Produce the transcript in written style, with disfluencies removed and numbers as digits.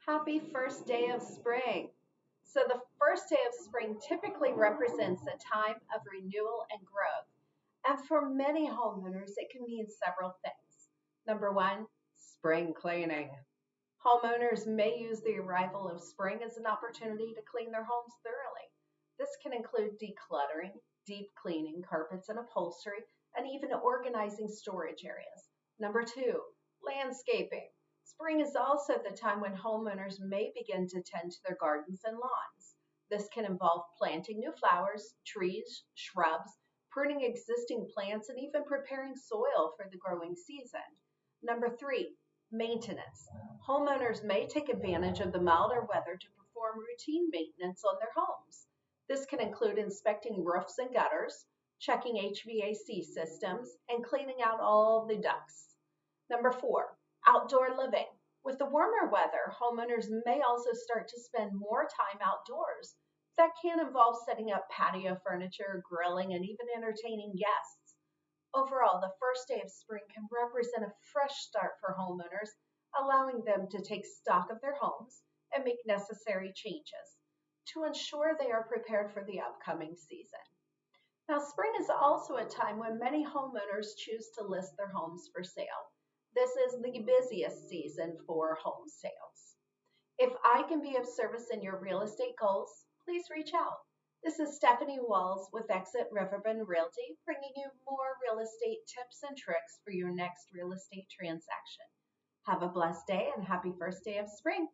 Happy first day of spring. So, the first day of spring typically represents a time of renewal and growth. And for many homeowners, it can mean several things. Number one, spring cleaning. Homeowners may use the arrival of spring as an opportunity to clean their homes thoroughly. This can include decluttering, deep cleaning carpets and upholstery, and even organizing storage areas. Number two, landscaping. Spring is also the time when homeowners may begin to tend to their gardens and lawns. This can involve planting new flowers, trees, shrubs, pruning existing plants, and even preparing soil for the growing season. Number three, maintenance. Homeowners may take advantage of the milder weather to perform routine maintenance on their homes. This can include inspecting roofs and gutters, checking HVAC systems, and cleaning out all the ducts. Number four, outdoor living. With the warmer weather, homeowners may also start to spend more time outdoors. That can involve setting up patio furniture, grilling, and even entertaining guests. Overall, the first day of spring can represent a fresh start for homeowners, allowing them to take stock of their homes and make necessary changes to ensure they are prepared for the upcoming season. Now, spring is also a time when many homeowners choose to list their homes for sale. This is the busiest season for home sales. If I can be of service in your real estate goals, please reach out. This is Stephanie Walls with Exit Riverbend Realty, bringing you more real estate tips and tricks for your next real estate transaction. Have a blessed day and happy first day of spring.